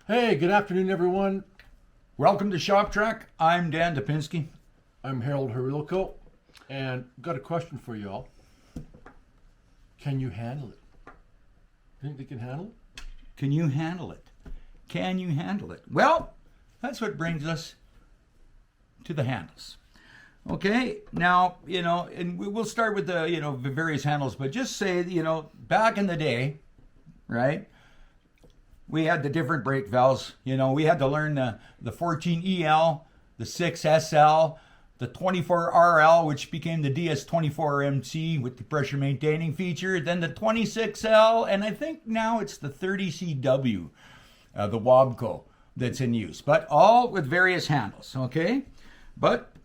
Hey, good afternoon, everyone. Welcome to Shop Track. I'm Dan Dupinski. I'm Harold Harilko, and got a question for y'all. Can you handle it? Think they can handle it? Can you handle it? Can you handle it? Well, that's what brings us to the handles. Okay, now, and we'll start with the various handles, but just say, back in the day, right, we had the different brake valves. We had to learn the 14EL, the 6SL, the 24RL, which became the DS24MC with the pressure maintaining feature, then the 26L, and I think now it's the 30CW, the Wabco that's in use, but all with various handles, okay? But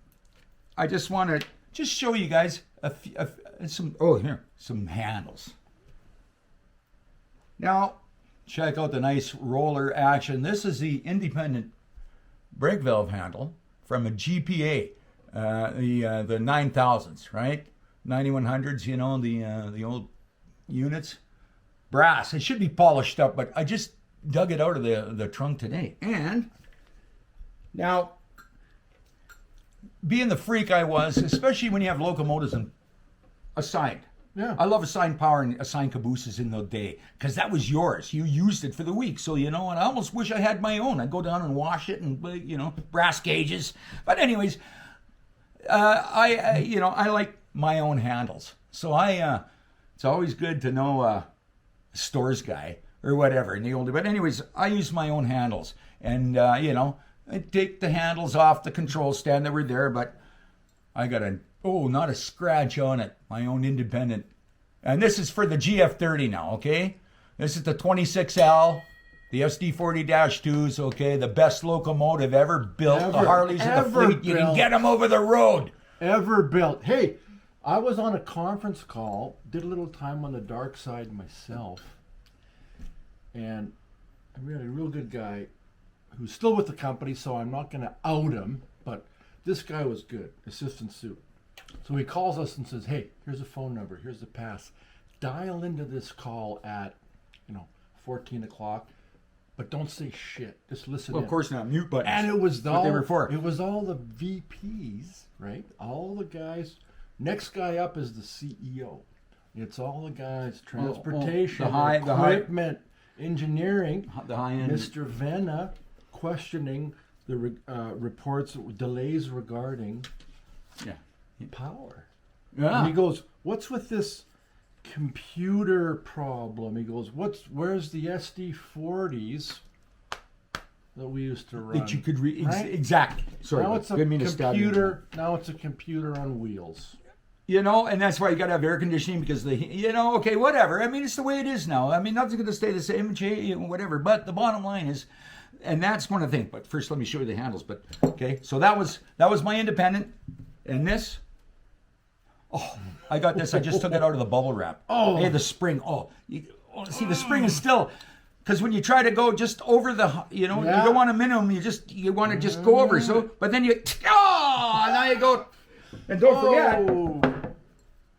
I just want to show you guys some handles. Now, check out the nice roller action. This is the independent brake valve handle from a GPA, the 9000s, right? 9100s, the old units. Brass. It should be polished up, but I just dug it out of the trunk today. And now, being the freak I was, especially when you have locomotives and assigned. Yeah. I love assigned power and assigned cabooses in the day because that was yours. You used it for the week. So, and I almost wish I had my own. I'd go down and wash it and, brass gauges. But anyways, I like my own handles. So it's always good to know a stores guy or whatever in the older. But anyways, I use my own handles. And, I take the handles off the control stand that were there, but I got not a scratch on it. My own independent. And this is for the GF30 now, okay? This is the 26L, the SD40-2s, okay? The best locomotive ever built. The Harleys in the fleet. You can get them over the road. Ever built. Hey, I was on a conference call, did a little time on the dark side myself, and I met a real good guy who's still with the company, so I'm not going to out him, but this guy was good, assistant soup. So he calls us and says, hey, here's a phone number, here's the pass. Dial into this call at, 14 o'clock, but don't say shit. Just listen in. Of course not. Mute buttons. And it was what they were for. It was all the VPs, right? All the guys. Next guy up is the CEO. It's all the guys, transportation, equipment, engineering. The high end. Mr. Venna questioning the reports, delays regarding power. Yeah. And he goes, what's with this computer problem? He goes, where's the SD40s that we used to run? That you could read. Right? Exactly. Sorry. Now it's a computer. Now it's a computer on wheels. And that's why you got to have air conditioning because okay, whatever. I mean, it's the way it is now. I mean, nothing's going to stay the same, whatever. But the bottom line is, and that's one of the things. But first, let me show you the handles. But okay, so that was my independent, and this. Oh, I got this. I just took it out of the bubble wrap. Oh, hey, the spring. See, the spring is still. Because when you try to go just over the, you don't want a minimum. You want to just go over. So, but then now you go. And don't forget,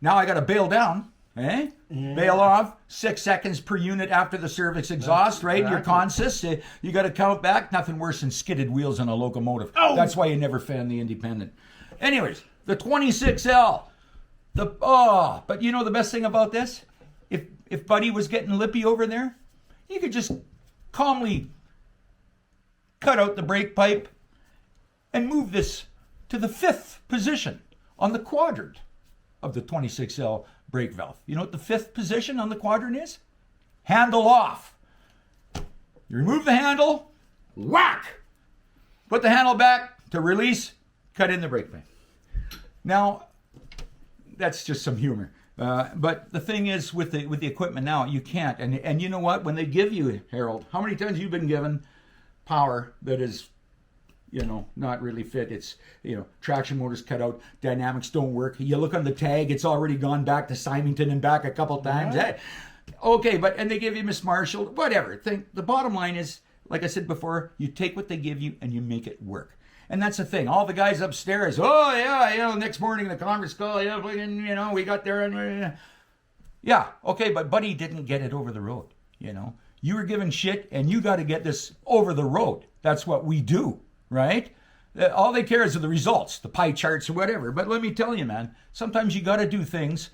now I got to bail down, eh? Yeah. Bail off 6 seconds per unit after the cervix exhaust, right? Exactly. Your consist, you got to count back. Nothing worse than skidded wheels on a locomotive. Oh. That's why you never fan the independent. Anyways, the 26L, but the best thing about this, if Buddy was getting lippy over there, you could just calmly cut out the brake pipe and move this to the 5th position on the quadrant of the 26L brake valve. You know what the 5th position on the quadrant is? Handle off. You remove the handle, whack! Put the handle back to release, cut in the brake pipe. Now, that's just some humor. But the thing is, with the equipment now, you can't. And you know what? When they give you, Harold, how many times have you been given power that is not really fit? It's, traction motors cut out, dynamics don't work. You look on the tag, it's already gone back to Symington and back a couple times. Yeah. Okay, and they give you Miss Marshall, whatever. The bottom line is, like I said before, you take what they give you and you make it work. And that's the thing. All the guys upstairs, next morning in the conference call, we got there and, yeah, okay, but Buddy didn't get it over the road, You were given shit, and you got to get this over the road. That's what we do, right? All they care is the results, the pie charts or whatever. But let me tell you, man, sometimes you got to do things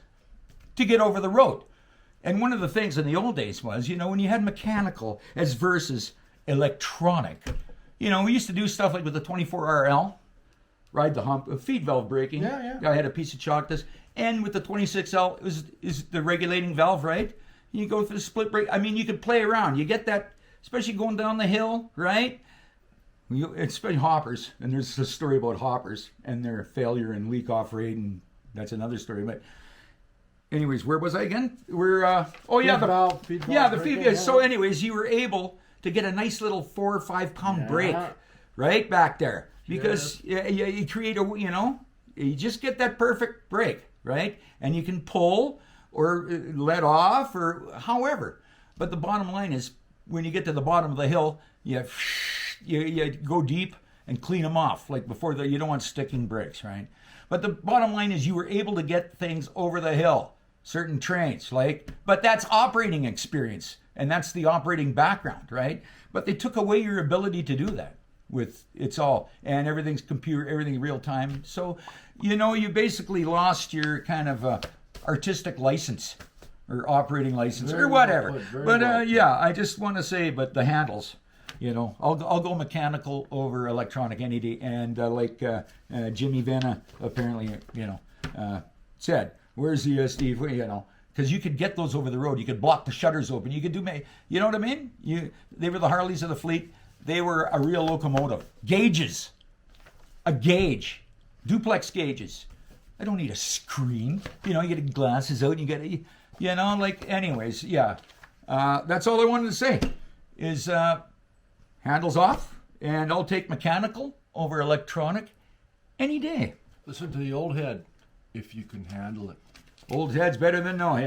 to get over the road. And one of the things in the old days was, when you had mechanical as versus electronic, we used to do stuff like with the 24RL, ride the hump, feed valve braking. Yeah. I had a piece of chalk this. And with the 26L, is the regulating valve, right? You go through the split brake. I mean, you could play around. You get that, especially going down the hill, right? Especially hoppers. And there's a story about hoppers and their failure and leak off rate, and that's another story. But anyways, where was I again? We're the feed valve. So anyways, you were able to get a nice little 4 or 5 pound brake right back there, because you create you just get that perfect brake, right? And you can pull or let off or however. But the bottom line is, when you get to the bottom of the hill, you go deep and clean them off. Like before, you don't want sticking brakes, right? But the bottom line is, you were able to get things over the hill. Certain trains, but that's operating experience, and that's the operating background, right? But they took away your ability to do that and everything's computer, everything real time. So, you basically lost your kind of artistic license or operating license or whatever. I just want to say, but the handles, I'll go mechanical over electronic any day. And Jimmy Venna apparently, said, where's the Steve? Because you could get those over the road. You could block the shutters open. You could do, you know what I mean? They were the Harleys of the fleet. They were a real locomotive. Gauges, a gauge, duplex gauges. I don't need a screen. You get glasses out. And you get, anyways, yeah. That's all I wanted to say. Is handles off, and I'll take mechanical over electronic any day. Listen to the old head, if you can handle it. Old head's better than no head.